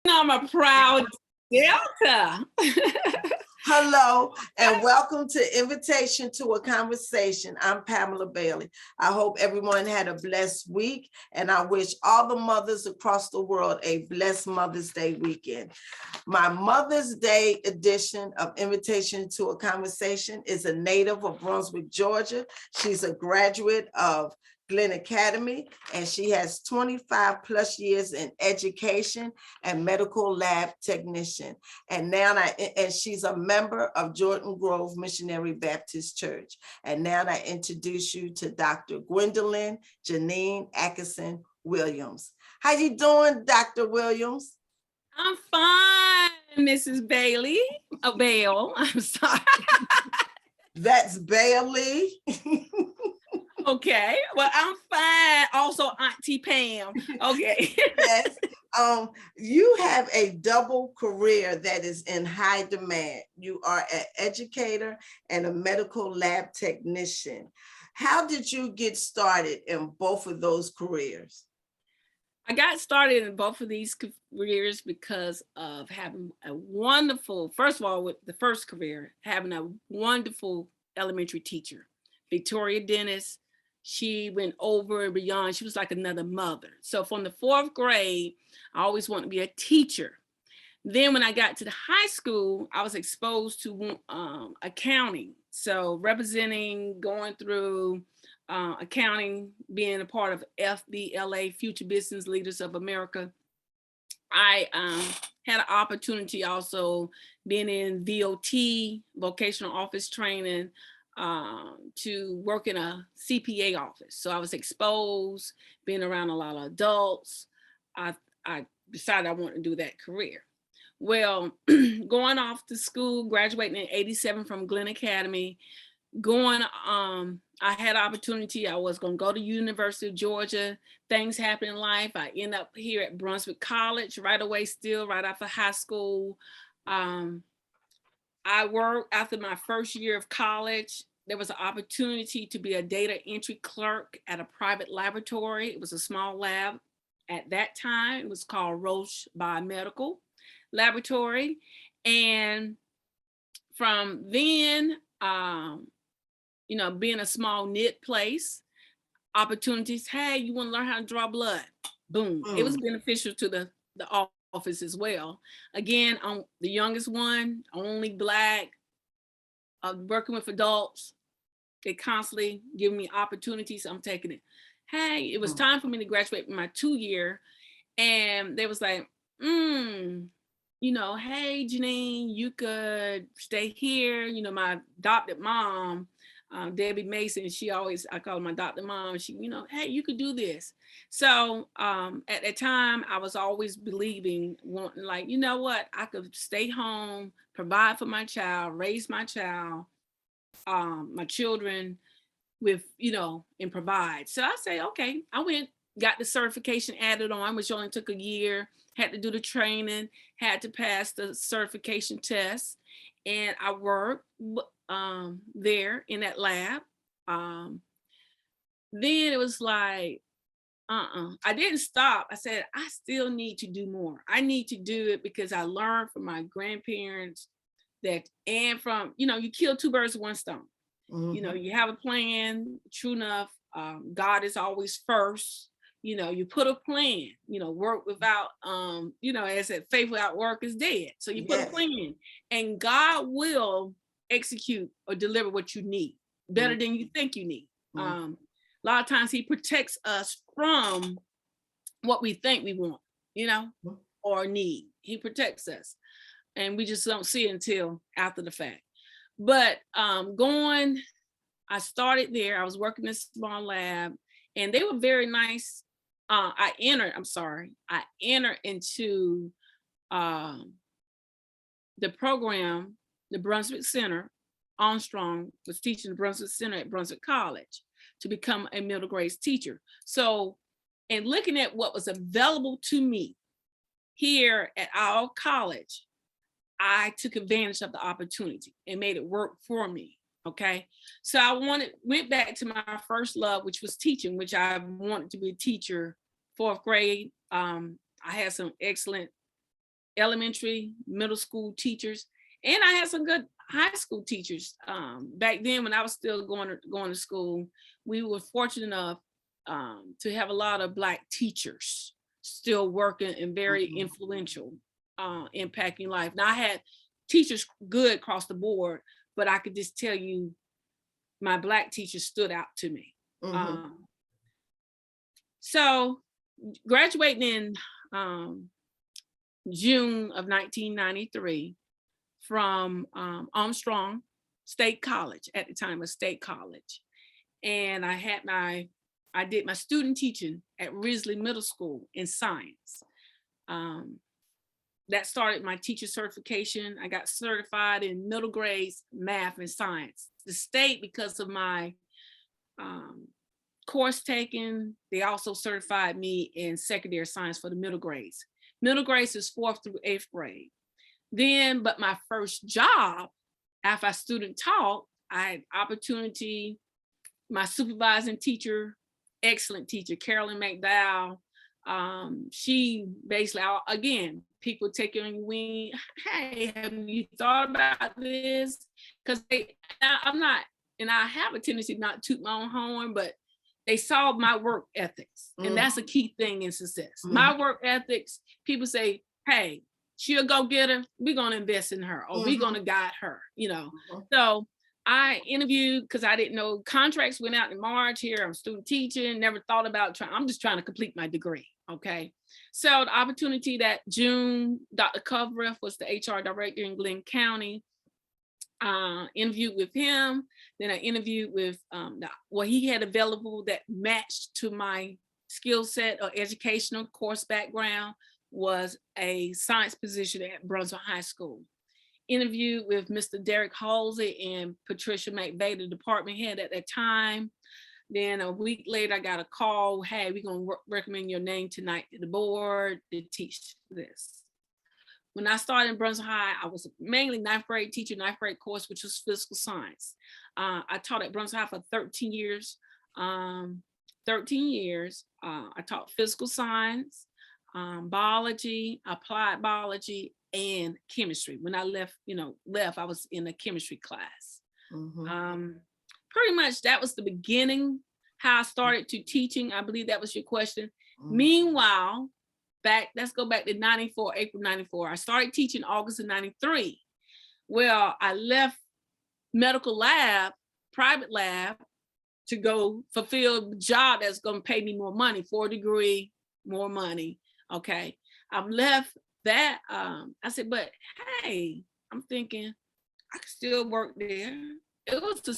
I'm a proud Delta. Hello and welcome to Invitation to a Conversation. I'm Pamela Bailey. I hope everyone had a blessed week, and I wish all the mothers across the world a blessed Mother's Day weekend. My Mother's Day edition of Invitation to a Conversation is a native of Brunswick, Georgia. She's a graduate of Glenn Academy, and she has 25 plus years in education and medical lab technician. And she's a member of Jordan Grove Missionary Baptist Church. And now I introduce you to Dr. Gwendolyn Janeen Atkinson Williams. How you doing, Dr. Williams? I'm fine, Mrs. Bailey. Oh, Bale. I'm sorry. That's Bailey. Okay. Well, I'm fine. Also, Auntie Pam. Okay. Yes. You have a double career that is in high demand. You are an educator and a medical lab technician. How did you get started in both of those careers? I got started in both of these careers because of having a wonderful, first of all, with the first career, having a wonderful elementary teacher, Victoria Dennis. She went over and beyond. She was like another mother. So from the fourth grade, I always wanted to be a teacher. Then when I got to the high school, I was exposed to accounting. So representing, going through accounting, being a part of FBLA, Future Business Leaders of America. I had an opportunity also being in VOT, vocational office training, to work in a CPA office. So I was exposed, being around a lot of adults. I decided I wanted to do that career. Well, going off to school, graduating in '87 from Glenn Academy, I had an opportunity. I was going to go to University of Georgia. Things happen in life. I end up here at Brunswick College right away, still right after high school. I worked after my first year of college. There was an opportunity to be a data entry clerk at a private laboratory. It was a small lab at that time. It was called Roche Biomedical Laboratory. And from then, being a small knit place, opportunities, hey, you want to learn how to draw blood? Boom. It was beneficial to the office as well. Again, I'm the youngest one, only Black, working with adults. They constantly give me opportunities. I'm taking it. Hey, it was time for me to graduate from my 2-year. And they was like, hey, Janeen, you could stay here. My adopted mom, Debbie Mason, I call her my adopted mom. She, hey, you could do this. So at that time, I was always believing, wanting like, you know what, I could stay home, provide for my child, raise my child, my children with, and provide. So I say, okay, I went, got the certification added on, which only took a year, had to do the training, had to pass the certification test. And I worked there in that lab. Then it was like, I didn't stop. I said, I still need to do more. I need to do it because I learned from my grandparents and from, you kill two birds with one stone. Mm-hmm. You have a plan, true enough. God is always first. You put a plan, work without, as I said, faith without work is dead. So you put a plan and God will execute or deliver what you need better than you think you need. A lot of times he protects us from what we think we want, or need. He protects us and we just don't see it until after the fact. But I started there. I was working in a small lab and they were very nice. I entered into the program, the Brunswick Center. Armstrong was teaching the Brunswick Center at Brunswick College to become a middle grade teacher. So, and looking at what was available to me here at our college, I took advantage of the opportunity and made it work for me. Okay. So I went back to my first love, which was teaching, which I wanted to be a teacher, 4th grade. I had some excellent elementary, middle school teachers, and I had some good high school teachers. Back then, when I was still going to school, we were fortunate enough to have a lot of Black teachers still working and very influential, impacting life. Now I had teachers good across the board, but I could just tell you my Black teachers stood out to me. So graduating in June of 1993 from Armstrong State College, at the time, a state college. And I did my student teaching at Risley Middle School in science. That started my teacher certification. I got certified in middle grades, math and science. The state, because of my course taken, they also certified me in secondary science for the middle grades. Middle grades is 4th through 8th grade. Then, but my first job after I student taught, I had opportunity, my supervising teacher, excellent teacher, Carolyn McDowell, she basically, again, people taking on your wing, hey, have you thought about this? Because I'm not, and I have a tendency not to toot my own horn, but they saw my work ethics. And that's a key thing in success. My work ethics, people say, hey, she'll go get her, we're gonna invest in her, or we're gonna guide her, So I interviewed, because I didn't know, contracts went out in March here, I'm student teaching, never thought about I'm just trying to complete my degree, okay? So the opportunity that June, Dr. Coveriff was the HR director in Glenn County, interviewed with him, then I interviewed with what he had available that matched to my skill set or educational course background was a science position at Brunswick High School. Interviewed with Mr. Derek Halsey and Patricia McVeigh, the department head at that time. Then a week later, I got a call, hey, we're gonna recommend your name tonight to the board to teach this. When I started in Brunswick High, I was mainly 9th grade teacher, 9th grade course, which was physical science. I taught at Brunswick High for 13 years. I taught physical science, biology, applied biology, and chemistry. When I left, I was in a chemistry class. Pretty much that was the beginning, how I started to teaching. I believe that was your question. Meanwhile, let's go back to 94, April 94. I started teaching August of 93. Well, I left medical lab, private lab, to go fulfill a job that's gonna pay me more money, 4 degree, more money, okay? I've left that, I said, but hey, I'm thinking, I can still work there. It was a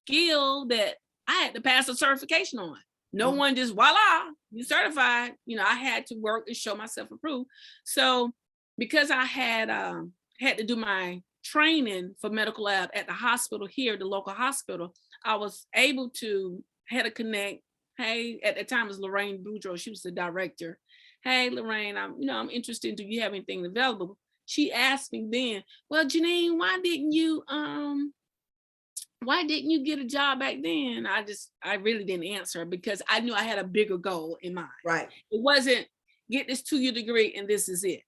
skill that I had to pass a certification on. No one just voila, you certified. I had to work and show myself approved. So because I had to do my training for medical lab at the hospital here, the local hospital, I was able to had to connect. Hey, at the time it was Lorraine Boudreaux, she was the director. Hey, Lorraine, I'm interested. Do you have anything available? She asked me then, well, Janeen, why didn't you get a job back then? I really didn't answer, because I knew I had a bigger goal in mind. Right. It wasn't get this 2-year degree and this is it.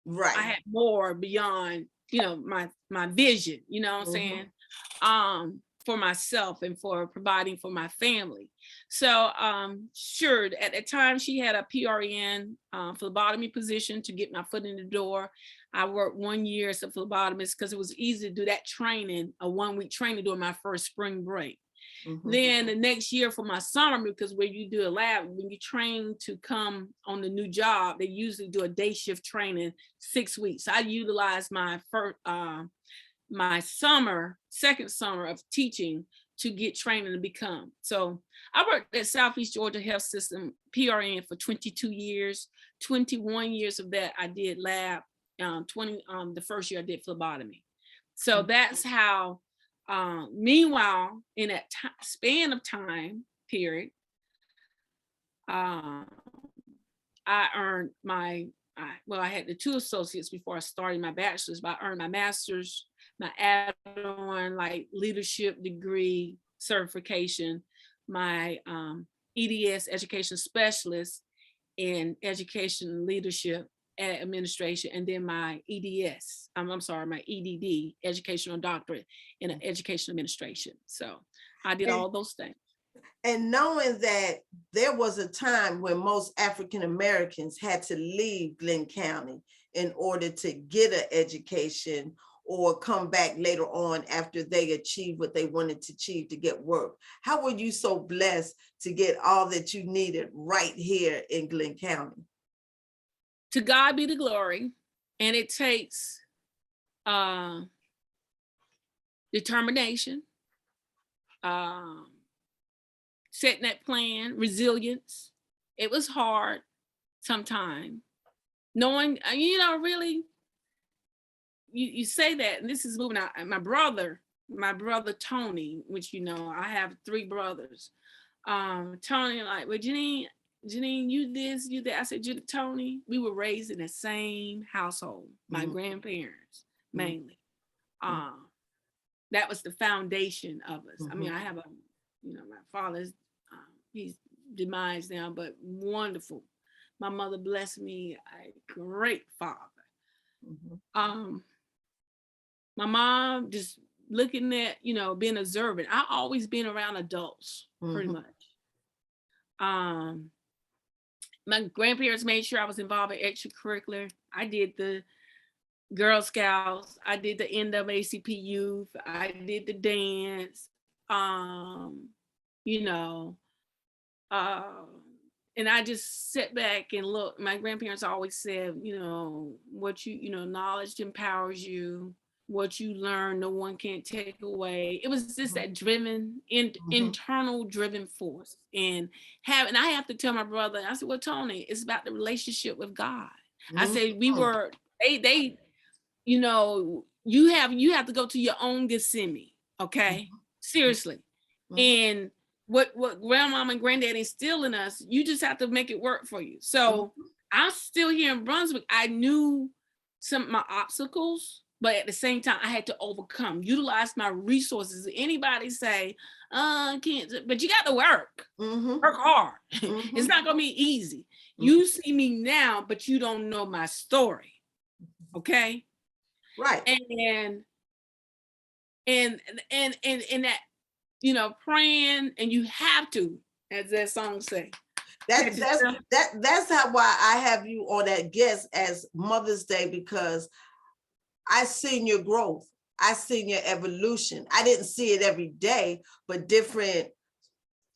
Right. I had more beyond, my vision, what I'm saying? For myself and for providing for my family. So sure, at the time she had a PRN phlebotomy position to get my foot in the door. I worked 1 year as a phlebotomist because it was easy to do that training, a 1-week training during my first spring break. Then the next year for my summer, because when you do a lab, when you train to come on the new job, they usually do a day shift training 6 weeks. I utilized my first, my second summer of teaching to get training to become. So I worked at Southeast Georgia Health System, PRN, for 22 years. 21 years of that I did lab. The first year I did phlebotomy. So that's how, meanwhile, in that span of time period, I earned I had the 2 associates before I started my bachelor's, but I earned my master's, my add-on like leadership degree certification, my EDS education specialist in education leadership administration, and then my EDS. I'm sorry, my EDD, educational doctorate in education administration. So I did all those things. And knowing that there was a time when most African Americans had to leave Glenn County in order to get an education or come back later on after they achieved what they wanted to achieve to get work. How were you so blessed to get all that you needed right here in Glenn County? To God be the glory. And it takes determination, setting that plan, resilience. It was hard sometimes. Knowing, really, you say that, and this is moving out. My brother Tony, which I have 3 brothers. Tony, like, well, Janeen, you this, you that. I said, Tony, we were raised in the same household. My grandparents, mainly. That was the foundation of us. I mean, I have my father's, he's demised now, but wonderful. My mother blessed me a great father. My mom just looking at, being observant. I always been around adults, pretty much. My grandparents made sure I was involved in extracurricular. I did the Girl Scouts. I did the NAACP youth. I did the dance. And I just sit back and look. My grandparents always said, what knowledge empowers you. What you learn, no one can take away. It was just that driven, internal driven force. And I have to tell my brother, I said, well, Tony, it's about the relationship with God. I said, you have to go to your own Gethsemane, okay? Seriously. And what grandmama and granddad instilled in us, you just have to make it work for you. So I'm still here in Brunswick. I knew some of my obstacles, but at the same time, I had to utilize my resources. Anybody say, can't, but you got to work hard. It's not going to be easy. You see me now, but you don't know my story. Okay. Right. And that, praying, and you have to, as that song say. That's why I have you on that guest as Mother's Day, because I seen your growth. I seen your evolution. I didn't see it every day, but different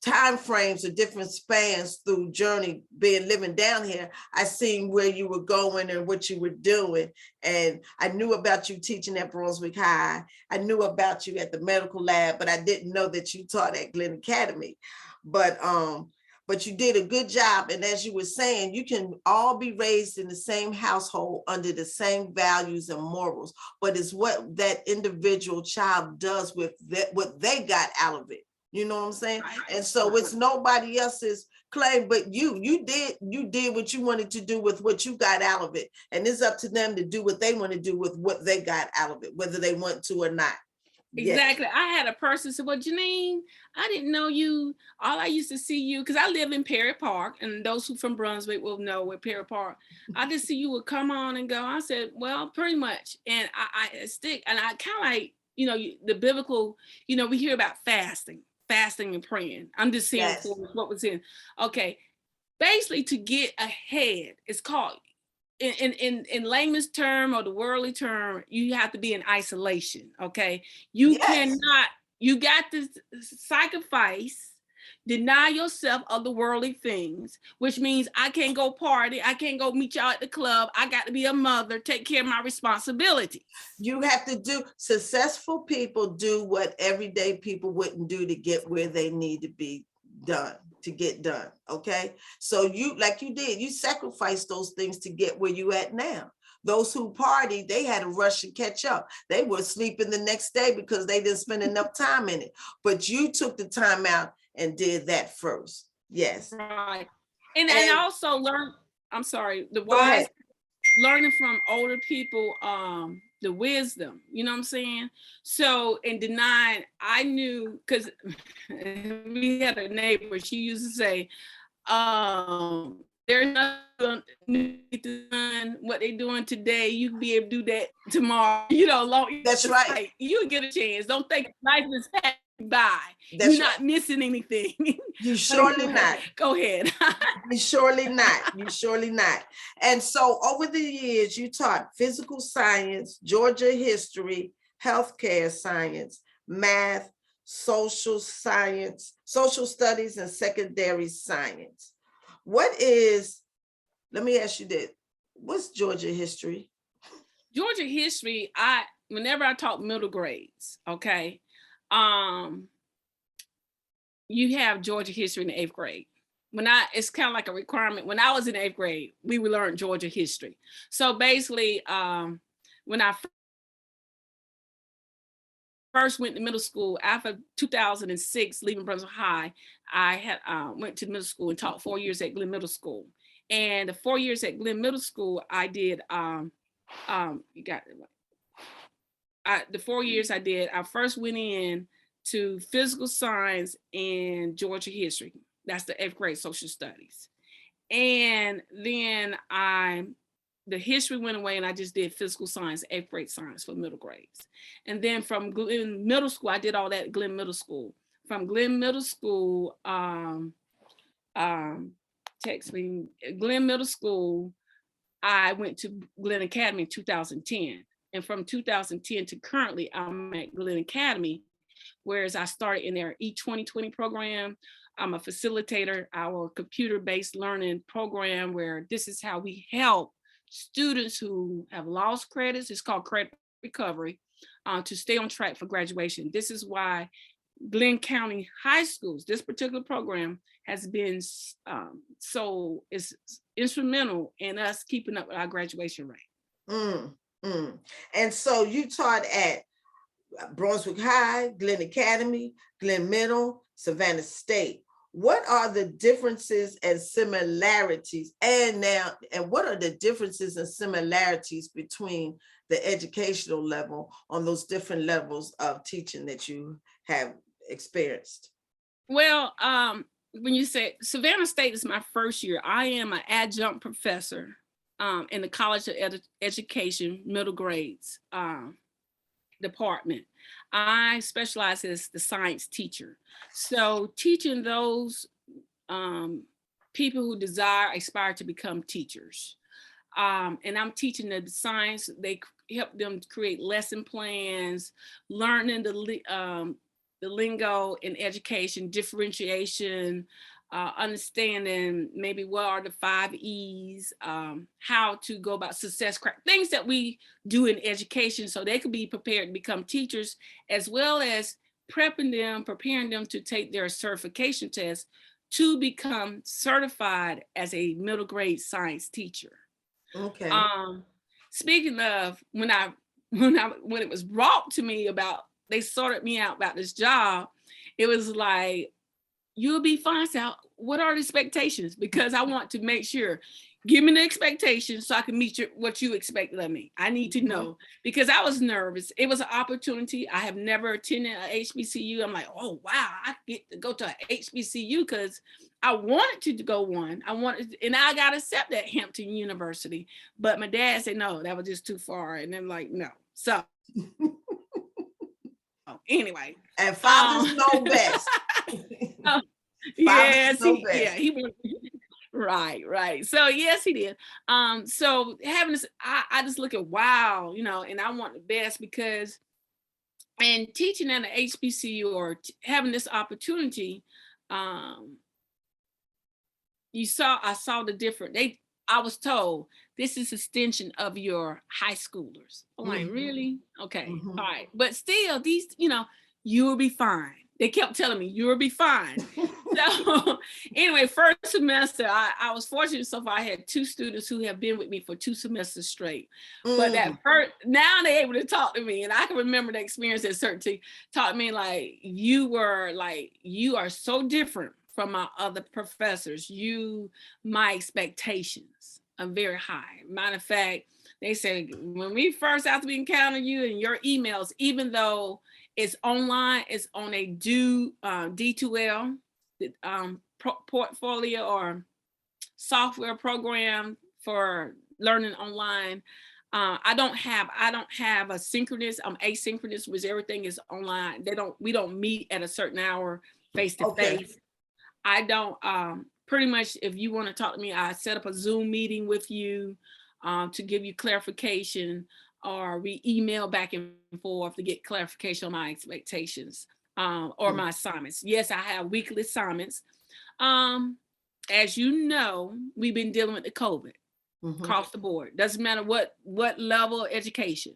time frames or different spans through journey living down here. I seen where you were going and what you were doing. And I knew about you teaching at Brunswick High. I knew about you at the medical lab, but I didn't know that you taught at Glenn Academy. But you did a good job. And as you were saying, you can all be raised in the same household under the same values and morals, but it's what that individual child does with what they got out of it. You know what I'm saying? And so it's nobody else's claim, but you did what you wanted to do with what you got out of it. And it's up to them to do what they want to do with what they got out of it, whether they want to or not. Exactly. Yes. I had a person say, well, Janeen, I didn't know you. All I used to see you, because I live in Perry Park, and those who from Brunswick will know where Perry Park. I just see you would come on and go. I said, well, pretty much. And I stick, and I kind of like, the biblical, we hear about fasting and praying. I'm just saying what was in. Okay. Basically, to get ahead, it's called, in layman's term or the worldly term, you have to be in isolation. Okay. You cannot, you got to sacrifice, deny yourself of the worldly things, which means I can't go party. I can't go meet y'all at the club. I got to be a mother, take care of my responsibility. You have to do, successful people do what everyday people wouldn't do to get where they need to be done. To get done. Okay. So you, like you did, you sacrificed those things to get where you at now. Those who partied, they had to rush and catch up. They were sleeping the next day because they didn't spend enough time in it. But you took the time out and did that first. Yes. Right. And I also learned, I'm sorry, the wise, learning from older people, the wisdom, you know what I'm saying? So in denying, I knew, because we had a neighbor, she used to say, There's nothing what they're doing today. You can be able to do that tomorrow. That's right. Like, you get a chance. Don't think life is passing by. That's You're not missing anything. You surely not. Go ahead. You surely not. You surely not. And so over the years, you taught physical science, Georgia history, healthcare science, math, social science, social studies, and secondary science. Let me ask you this. What's Georgia history? Georgia history, whenever I taught middle grades, okay, you have Georgia history in the 8th grade. It's kind of like a requirement. When I was in 8th grade, we would learn Georgia history. So basically, when I first went to middle school after 2006, leaving Brunswick High, I went to middle school and taught 4 years at Glenn Middle School. And the 4 years at Glenn Middle School, I did, the 4 years I did, I first went in to physical science and Georgia history. That's the 8th grade social studies. And then the history went away and I just did physical science, 8th grade science for middle grades. And then from Glenn Middle School, I did all that at Glenn Middle School. From Glenn Middle School, Glenn Middle School, I went to Glenn Academy in 2010. And from 2010 to currently, I'm at Glenn Academy, whereas I started in their E2020 program. I'm a facilitator, our computer-based learning program, where this is how we help students who have lost credits. It's called credit recovery, to stay on track for graduation. This is why Glenn County High Schools, this particular program has been is instrumental in us keeping up with our graduation rate. And so you taught at Brunswick High, Glenn Academy, Glenn Middle, Savannah State. What are the differences and similarities? And what are the differences and similarities between the educational level on those different levels of teaching that you have experienced? Well, when you say Savannah State is my first year, I am an adjunct professor in the College of Education middle grades department. I specialize as the science teacher. So teaching those people who aspire to become teachers. And I'm teaching the science. They help them create lesson plans, learning the lingo in education, differentiation, understanding maybe what are the 5 E's, how to go about success, things that we do in education so they could be prepared to become teachers, as well as preparing them to take their certification test to become certified as a middle grade science teacher. Okay. Speaking of when it was brought to me they sorted me out about this job, it was like, you'll be fine. So what are the expectations? Because I want to make sure, give me the expectations so I can meet what you expected of me. I need to know, because I was nervous. It was an opportunity. I have never attended a HBCU. I'm like, oh, wow, I get to go to a HBCU because I wanted to go one. And I got accepted at Hampton University. But my dad said, no, that was just too far. And I'm like, no. So anyway. And fathers know best. Yes, right. So yes, he did. So having this, I just look at, wow, and I want the best, because and teaching at an HBCU or having this opportunity, I saw the different. I was told this is extension of your high schoolers. I'm like, really? Okay, all right. But still, these, you will be fine. They kept telling me, you'll be fine. So anyway, first semester, I was fortunate so far. I had 2 students who have been with me for 2 semesters straight. But now they're able to talk to me. And I can remember the experience at Certainty taught me, like, you are so different from my other professors. My expectations are very high. Matter of fact, they said, when we first after we encountered you and your emails, even though it's online, it's on a D2L portfolio or software program for learning online. I don't have a synchronous. I'm asynchronous, which everything is online. We don't meet at a certain hour face to face. I don't, pretty much if you want to talk to me, I set up a Zoom meeting with you to give you clarification, or we email back and forth to get clarification on my expectations or my assignments. Yes, I have weekly assignments. As you know, we've been dealing with the COVID across the board. Doesn't matter what level of education.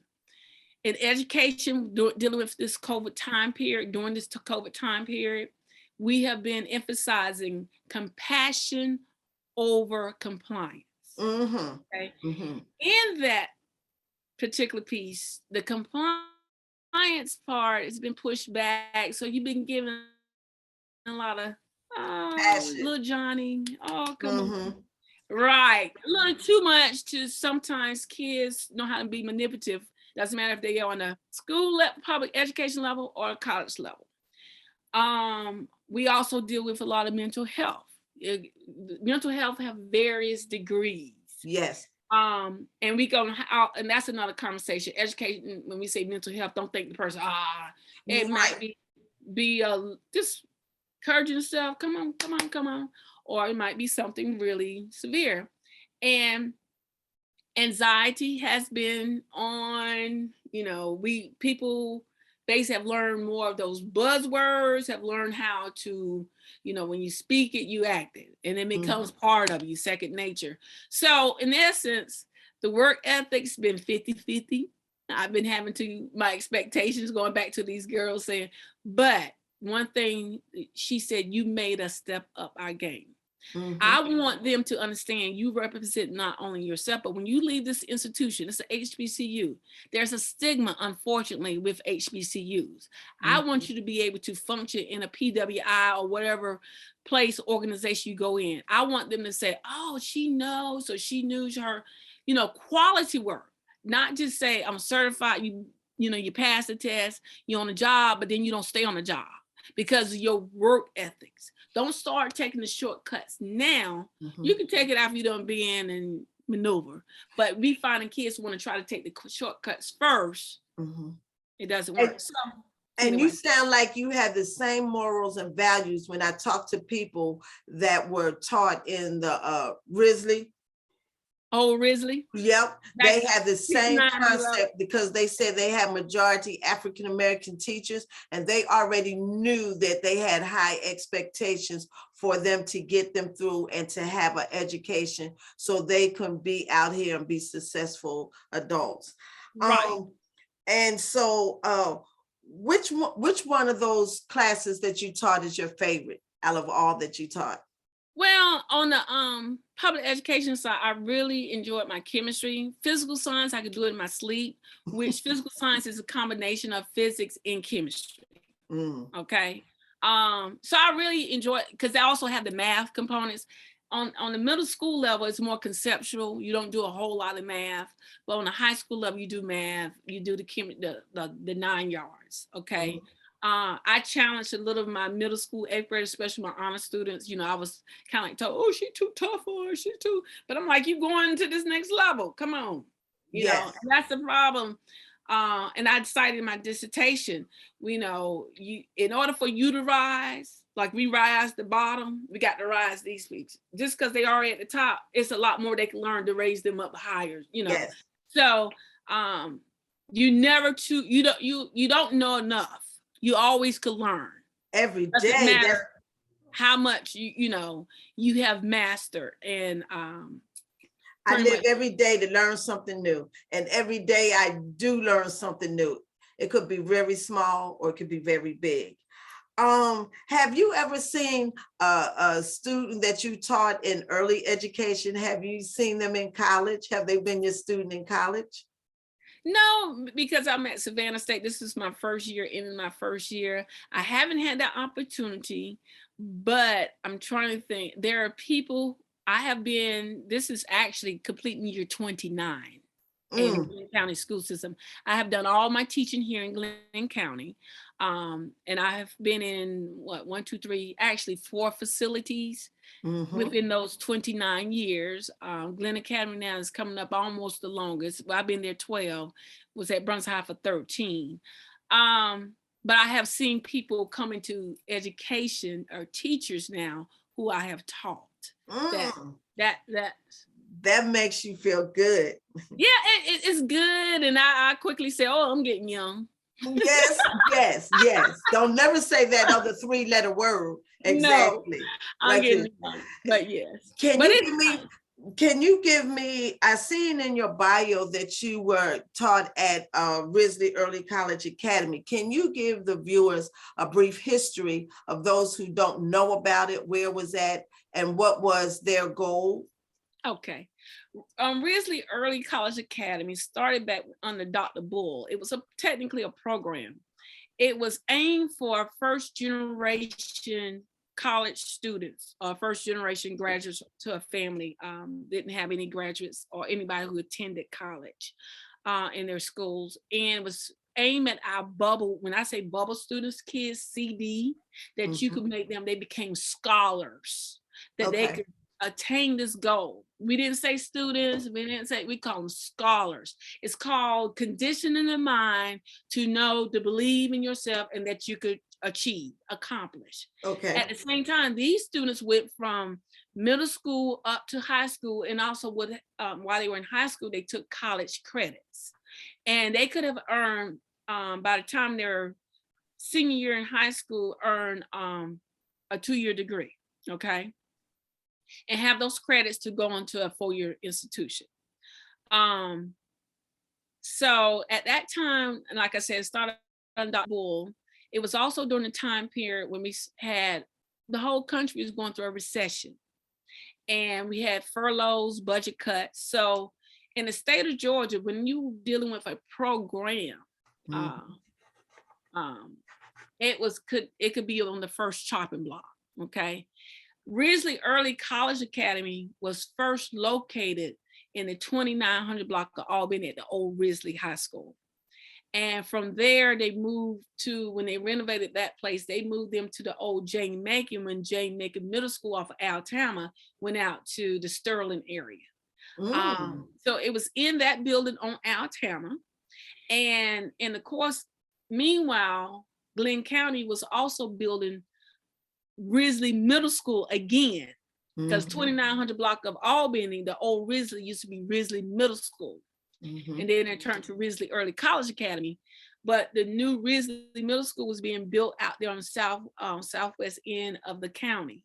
In education, dealing with this COVID time period, during this COVID time period, we have been emphasizing compassion over compliance. Okay? In that particular piece, the compliance part has been pushed back. So you've been given a lot of, little Johnny, oh, come on. Right. A little too much to sometimes kids know how to be manipulative. Doesn't matter if they are on a school level, public education level, or a college level. We also deal with a lot of mental health. Mental health have various degrees. Yes. And we go out, and that's another conversation. Education, when we say mental health, don't think the person, it might be just encouraging yourself, come on. Or it might be something really severe. And anxiety has been on, people basically have learned more of those buzzwords, have learned how to, when you speak it, you act it, and it becomes part of you, second nature. So in essence, the work ethic's been 50-50. I've been having my expectations going back to these girls saying, but one thing she said, you made us step up our game. I want them to understand you represent not only yourself, but when you leave this institution, it's an HBCU, there's a stigma, unfortunately, with HBCUs. I want you to be able to function in a PWI or whatever place, organization you go in. I want them to say, oh, she knows, so she knew her, quality work, not just say, I'm certified, you pass the test, you're on the job, but then you don't stay on the job because of your work ethics. Don't start taking the shortcuts now. You can take it after you done be in and maneuver. But we finding kids want to try to take the shortcuts first. It doesn't work. And you sound like you have the same morals and values. When I talk to people that were taught in the Risley. Oh, Risley? Yep. They have the same concept because they said they have majority African-American teachers, and they already knew that they had high expectations for them to get them through and to have an education so they can be out here and be successful adults. Right. And so which one of those classes that you taught is your favorite out of all that you taught? Well, on the public education side, I really enjoyed my chemistry. Physical science, I could do it in my sleep, which physical science is a combination of physics and chemistry. Okay. So I really enjoy it because they also have the math components. On the middle school level, it's more conceptual. You don't do a whole lot of math, but on the high school level, you do math. You do the 9 yards. Okay. I challenged a little of my middle school 8th graders, especially my honor students. I was kind of like told, oh, she's too tough for her. She's too, but I'm like, you going to this next level. Come on. You know, and that's the problem. And I decided in my dissertation, in order for you to rise, like we rise the bottom, we got to rise these people. Just because they already at the top, it's a lot more they can learn to raise them up higher, So you never you don't know enough. You always could learn every day. Doesn't matter how much you have mastered. And I live every day to learn something new, and every day I do learn something new. It could be very small or it could be very big. Have you ever seen a student that you taught in early education? Have you seen them in college? Have they been your student in college? No, because I'm at Savannah State. This is my first year, in my first year. I haven't had that opportunity, but I'm trying to think. There are people this is actually completing year 29. in Glenn County school system. I have done all my teaching here in Glenn County. And I have been in actually 4 facilities within those 29 years. Glenn Academy now is coming up almost the longest. Well, I've been there 12, was at Brunswick High for 13. But I have seen people come into education, or teachers now, who I have taught. That makes you feel good. Yeah, it's good. And I quickly say, oh, I'm getting young. Yes. Don't never say that other 3-letter word. Exactly. No, I'm getting young, but yes. Can you give me, I seen in your bio that you were taught at Risley Early College Academy. Can you give the viewers a brief history of those who don't know about it, where was that, and what was their goal? Okay. Risley Early College Academy started back under Dr. Bull. It was technically a program. It was aimed for first generation college students, or first generation graduates to a family, didn't have any graduates or anybody who attended college in their schools, and was aimed at our bubble. When I say bubble students, kids, CD, that you could make them, they became scholars, that they could attain this goal. We didn't say students, we call them scholars. It's called conditioning the mind to know, to believe in yourself, and that you could accomplish. At the same time, these students went from middle school up to high school, and also while they were in high school, they took college credits. And they could have earned, by the time they're senior year in high school, earn a 2-year degree, and have those credits to go into a 4-year institution. So at that time, and like I said, it started on Dr. Bull. It was also during the time period when we had, the whole country was going through a recession, and we had furloughs, budget cuts. So in the state of Georgia, when you're dealing with a program, it could be on the first chopping block. Risley Early College Academy was first located in the 2900 block of Albany at the old Risley High School. And from there, they moved to, when they renovated that place, they moved them to the old Jane Macon, when Jane Macon Middle School off of Altama went out to the Sterling area. So it was in that building on Altama. And in the course, meanwhile, Glenn County was also building Risley Middle School again, because 2900 block of Albany, the old Risley, used to be Risley Middle School. And then it turned to Risley Early College Academy. But the new Risley Middle School was being built out there on the southwest end of the county.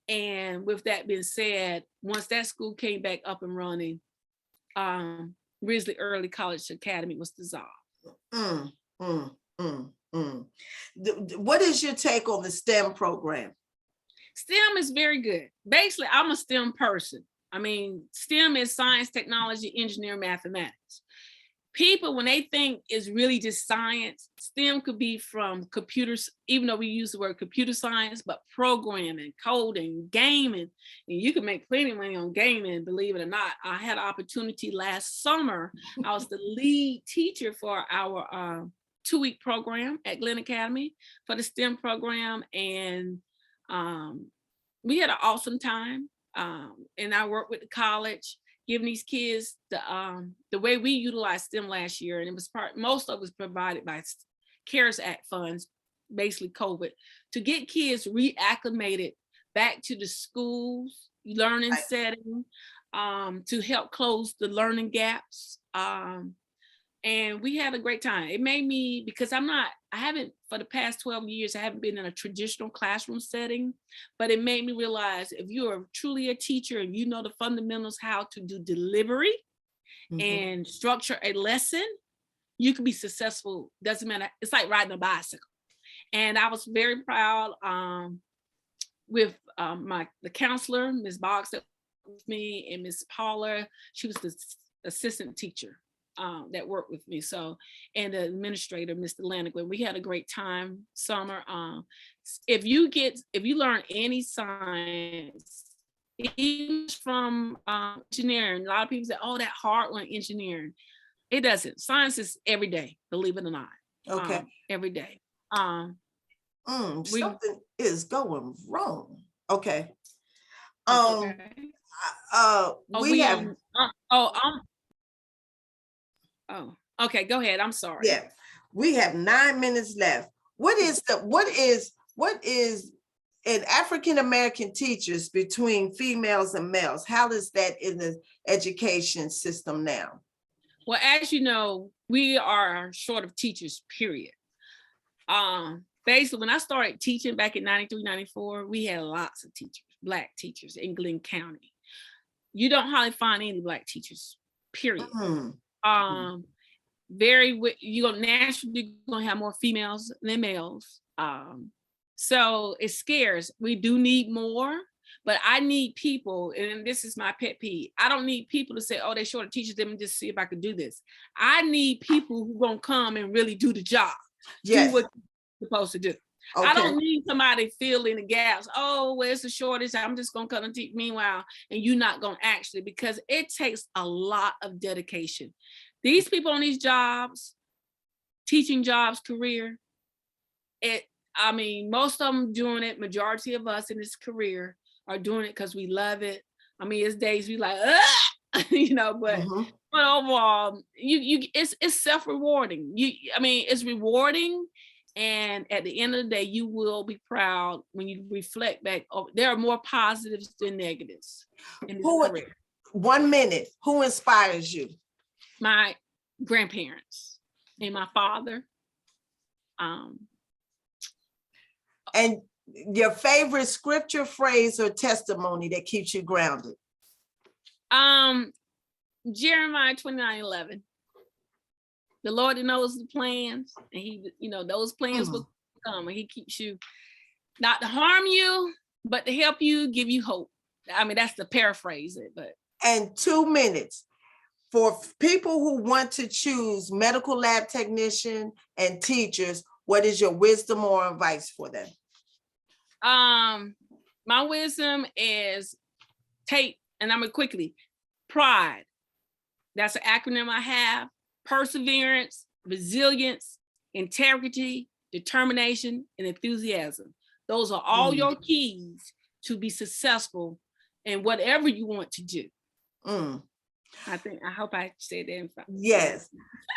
And with that being said, once that school came back up and running, Risley Early College Academy was dissolved. What is your take on the STEM program? STEM is very good. Basically, I'm a STEM person. I mean, STEM is science, technology, engineering, mathematics. People, when they think it's really just science, STEM could be from computers, even though we use the word computer science, but programming, coding, gaming, and you can make plenty of money on gaming, believe it or not. I had an opportunity last summer. I was the lead teacher for our 2-week program at Glenn Academy for the STEM program, and we had an awesome time. And I worked with the college, giving these kids the way we utilized STEM last year, and it was most of it was provided by CARES Act funds, basically COVID, to get kids reacclimated back to the schools, learning setting, to help close the learning gaps. And we had a great time. It made me, because for the past 12 years, I haven't been in a traditional classroom setting, but it made me realize if you are truly a teacher and you know the fundamentals, how to do delivery and structure a lesson, you can be successful. Doesn't matter. It's like riding a bicycle. And I was very proud with the counselor, Ms. Boggs, that was with me, and Ms. Paula. She was the assistant teacher that worked with me. So, and the administrator, Mr. Lanaghan, we had a great time summer. If you learn any science, even from engineering, a lot of people say, oh, that hard one, engineering. It doesn't. Science is every day, believe it or not. Okay. Every day. Something is going wrong. Okay. Okay. We have. Okay. Go ahead. I'm sorry. Yeah, we have 9 minutes left. What is in African American teachers between females and males? How is that in the education system now? Well, as you know, we are short of teachers, period. Basically, when I started teaching back in 93, 94, we had lots of teachers, Black teachers in Glenn County. You don't hardly find any Black teachers, period. Naturally, you're gonna have more females than males. So it's scarce. We do need more, but I need people, and this is my pet peeve. I don't need people to say, oh, they're short of teachers, let me just see if I can do this. I need people who gonna come and really do the job. Yes. Do what you're supposed to do. Okay. I don't need somebody filling the gaps. Oh, where's the shortage? I'm just gonna come and teach. Meanwhile, and you're not gonna actually, because it takes a lot of dedication. These people on these jobs, teaching jobs, career, most of them doing it, majority of us in this career are doing it because we love it. I mean, it's days we like, but overall, it's self-rewarding. It's rewarding. And at the end of the day, you will be proud when you reflect back. There are more positives than negatives in this career. 1 minute, who inspires you? My grandparents and my father. And your favorite scripture, phrase, or testimony that keeps you grounded? Jeremiah 29:11. The Lord knows the plans, and He, those plans will come, and He keeps you not to harm you, but to help you, give you hope. That's to paraphrase it, but. And 2 minutes. For people who want to choose medical lab technician and teachers, what is your wisdom or advice for them? My wisdom is pride. That's an acronym I have. Perseverance, resilience, integrity, determination, and enthusiasm. Those are all your keys to be successful in whatever you want to do. I hope I said that. Yes.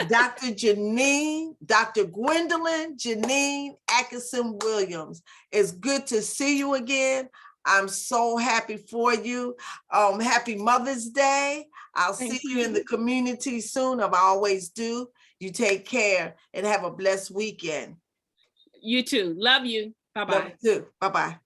Dr. Gwendolyn Janeen Atkinson-Williams. It's good to see you again. I'm so happy for you. Happy Mother's Day. I'll see you in the community soon. I always do. You take care and have a blessed weekend. You too. Love you. Bye-bye. Love you too. Bye-bye.